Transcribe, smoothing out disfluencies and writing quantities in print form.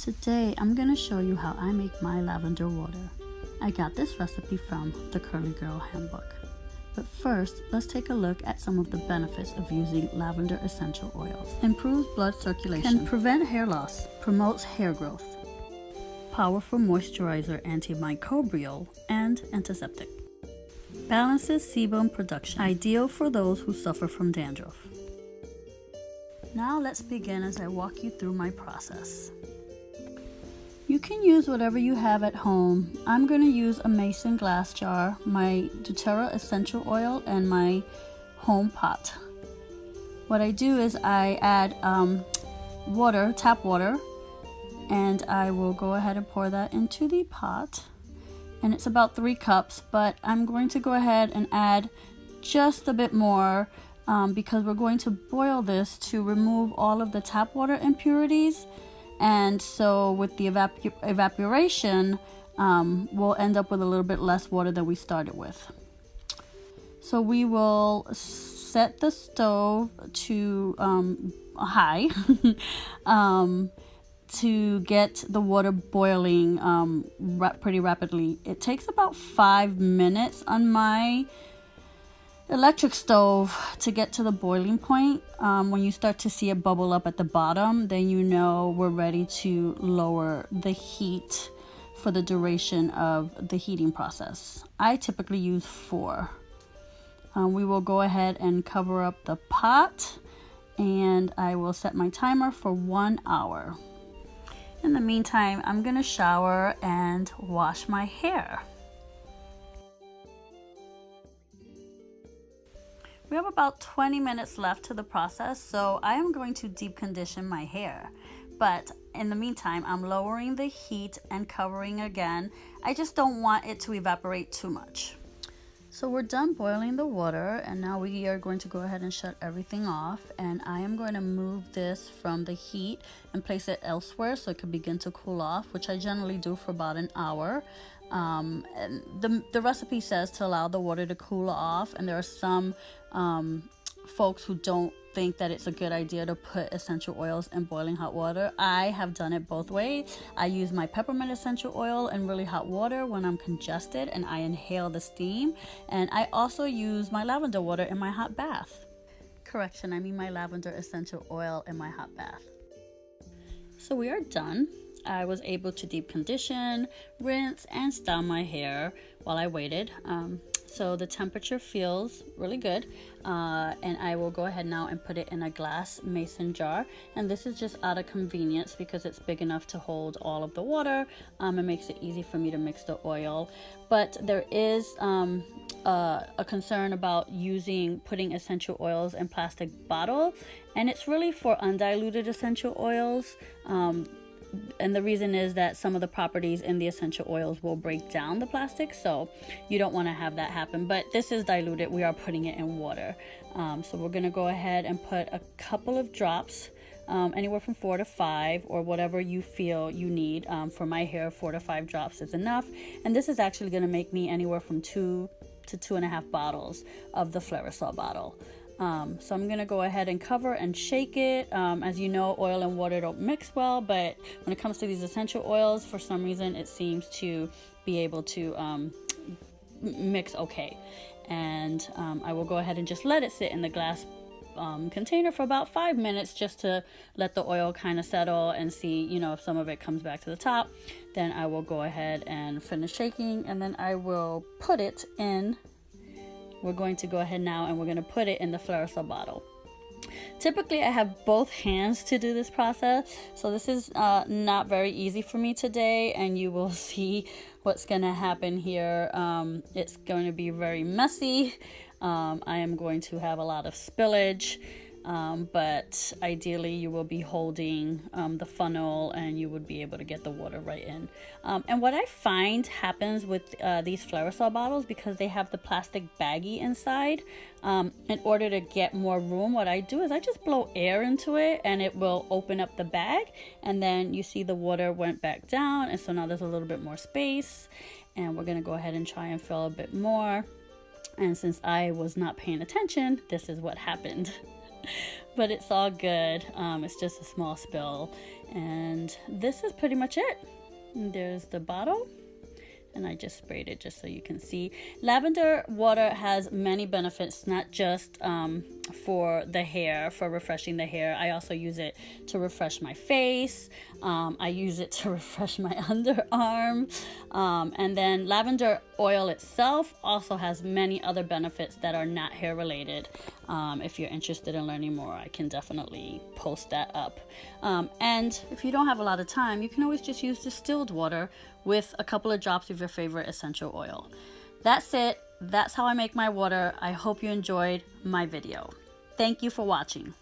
Today I'm going to show you how I make my lavender water. I got this recipe from the Curly Girl Handbook. But first, let's take a look at some of the benefits of using lavender essential oils. Improves blood circulation, can prevent hair loss, promotes hair growth, powerful moisturizer, antimicrobial, and antiseptic. Balances sebum production, ideal for those who suffer from dandruff. Now let's begin as I walk you through my process. You can use whatever you have at home. I'm going to use a mason glass jar, my doTERRA essential oil, and my home pot. What I do is I add water, tap water, and I will go ahead and pour that into the pot. And it's about 3 cups, but I'm going to go ahead and add just a bit more because we're going to boil this to remove all of the tap water impurities. And so with the evaporation, we'll end up with a little bit less water than we started with. So we will set the stove to high to get the water boiling pretty rapidly. It takes about 5 minutes on my electric stove to get to the boiling point. When you start to see it bubble up at the bottom, then you know we're ready to lower the heat for the duration of the heating process. I typically use 4. We will go ahead and cover up the pot, and I will set my timer for 1 hour. In the meantime, I'm gonna shower and wash my hair. We have about 20 minutes left to the process, so I am going to deep condition my hair. But in the meantime, I'm lowering the heat and covering again. I just don't want it to evaporate too much. So we're done boiling the water, and now we are going to go ahead and shut everything off. And I am going to move this from the heat and place it elsewhere so it can begin to cool off, which I generally do for about an hour. And the recipe says to allow the water to cool off, and there are some folks who don't think that it's a good idea to put essential oils in boiling hot water. I have done it both ways. I use my peppermint essential oil in really hot water when I'm congested and I inhale the steam, and I also use my lavender water in my hot bath. Correction, I mean my lavender essential oil in my hot bath. So we are done. I was able to deep condition, rinse, and style my hair while I waited. So the temperature feels really good, and I will go ahead now and put it in a glass mason jar. And this is just out of convenience because it's big enough to hold all of the water. It makes it easy for me to mix the oil. But there is a concern about putting essential oils in plastic bottle, and it's really for undiluted essential oils. And the reason is that some of the properties in the essential oils will break down the plastic, so you don't want to have that happen. But this is diluted. We are putting it in water. So we're going to go ahead and put a couple of drops, anywhere from 4 to 5, or whatever you feel you need. For my hair, 4 to 5 drops is enough. And this is actually going to make me anywhere from 2 to 2.5 bottles of the Flairosol bottle. So I'm gonna go ahead and cover and shake it. As you know, oil and water don't mix well, but when it comes to these essential oils, for some reason it seems to be able to mix okay. And I will go ahead and just let it sit in the glass container for about 5 minutes, just to let the oil kind of settle and see, if some of it comes back to the top. Then I will go ahead and finish shaking, and then I will put it in. We're going to go ahead now and we're going to put it in the Flairosol bottle. Typically, I have both hands to do this process, so this is not very easy for me today, and you will see what's going to happen here. It's going to be very messy. I am going to have a lot of spillage, but ideally you will be holding the funnel and you would be able to get the water right in. And what I find happens with these Flairosol bottles, because they have the plastic baggie inside, in order to get more room, what I do is I just blow air into it and it will open up the bag, and then you see the water went back down, and so now there's a little bit more space, and we're gonna go ahead and try and fill a bit more. And since I was not paying attention, this is what happened. But it's all good. It's just a small spill. And this is pretty much it. And there's the bottle. And I just sprayed it just so you can see. Lavender water has many benefits, not just for the hair, for refreshing the hair. I also use it to refresh my face. I use it to refresh my underarm. And then lavender oil itself also has many other benefits that are not hair related. If you're interested in learning more, I can definitely post that up. And if you don't have a lot of time, you can always just use distilled water with a couple of drops of your favorite essential oil. That's it. That's how I make my water. I hope you enjoyed my video. Thank you for watching.